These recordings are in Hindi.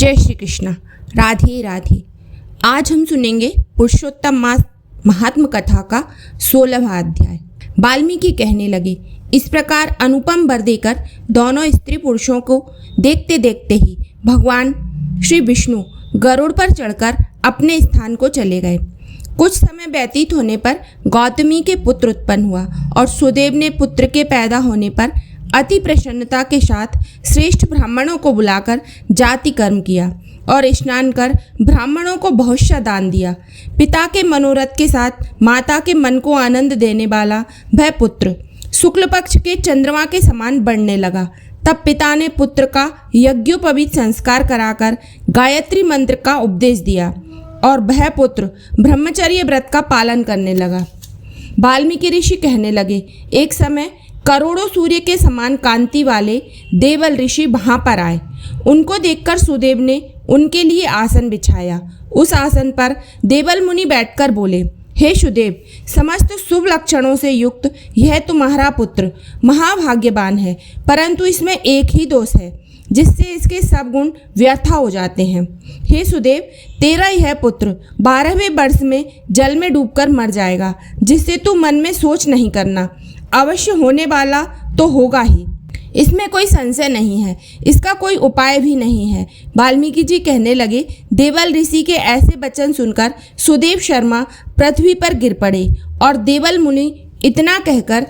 जय श्री कृष्ण। राधे राधे। आज हम सुनेंगे पुरुषोत्तम मास महात्म कथा का 16वां अध्याय। वाल्मीकि कहने लगे, इस प्रकार अनुपम वर देकर दोनों स्त्री पुरुषों को देखते देखते ही भगवान श्री विष्णु गरुड़ पर चढ़कर अपने स्थान को चले गए। कुछ समय व्यतीत होने पर गौतमी के पुत्र उत्पन्न हुआ और सुदेव ने पुत्र के पैदा होने पर अति प्रसन्नता के साथ श्रेष्ठ ब्राह्मणों को बुलाकर जाति कर्म किया और स्नान कर ब्राह्मणों को बहुत सा दान दिया। पिता के मनोरथ के साथ माता के मन को आनंद देने वाला वह पुत्र शुक्ल पक्ष के चंद्रमा के समान बढ़ने लगा। तब पिता ने पुत्र का यज्ञोपवीत संस्कार कराकर गायत्री मंत्र का उपदेश दिया और वह पुत्र ब्रह्मचर्य व्रत का पालन करने लगा। वाल्मीकि ऋषि कहने लगे, एक समय करोड़ों सूर्य के समान कांति वाले देवल ऋषि वहां पर आए। उनको देखकर सुदेव ने उनके लिए आसन बिछाया। उस आसन पर देवल मुनि बैठकर बोले, हे सुदेव, समस्त शुभ लक्षणों से युक्त यह तुम्हारा पुत्र महाभाग्यवान है, परंतु इसमें एक ही दोष है जिससे इसके सब गुण व्यर्थ हो जाते हैं। हे सुदेव, तेरा यह पुत्र 12वें वर्ष में जल में डूबकर मर जाएगा, जिससे तू मन में सोच नहीं करना। अवश्य होने वाला तो होगा ही, इसमें कोई संशय नहीं है, इसका कोई उपाय भी नहीं है। वाल्मीकि जी कहने लगे, देवल ऋषि के ऐसे वचन सुनकर सुदेव शर्मा पृथ्वी पर गिर पड़े और देवल मुनि इतना कहकर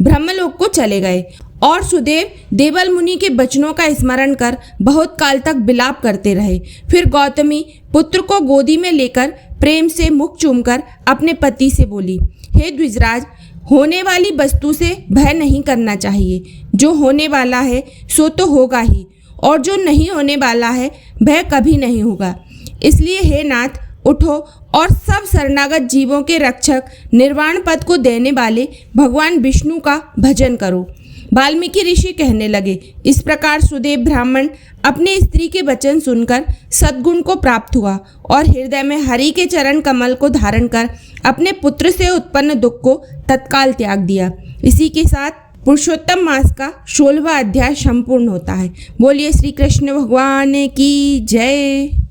ब्रह्मलोक को चले गए। और सुदेव देवल मुनि के वचनों का स्मरण कर बहुत काल तक विलाप करते रहे। फिर गौतमी पुत्र को गोदी में लेकर प्रेम से मुख चूमकर अपने पति से बोली, हे द्विजराज, होने वाली वस्तु से भय नहीं करना चाहिए। जो होने वाला है सो तो होगा ही, और जो नहीं होने वाला है वह कभी नहीं होगा। इसलिए हे नाथ, उठो और सब शरणागत जीवों के रक्षक निर्वाण पद को देने वाले भगवान विष्णु का भजन करो। वाल्मीकि ऋषि कहने लगे, इस प्रकार सुदेव ब्राह्मण अपने स्त्री के वचन सुनकर सद्गुण को प्राप्त हुआ और हृदय में हरि के चरण कमल को धारण कर अपने पुत्र से उत्पन्न दुख को तत्काल त्याग दिया। इसी के साथ पुरुषोत्तम मास का 16वां अध्याय संपूर्ण होता है। बोलिए श्री कृष्ण भगवान की जय।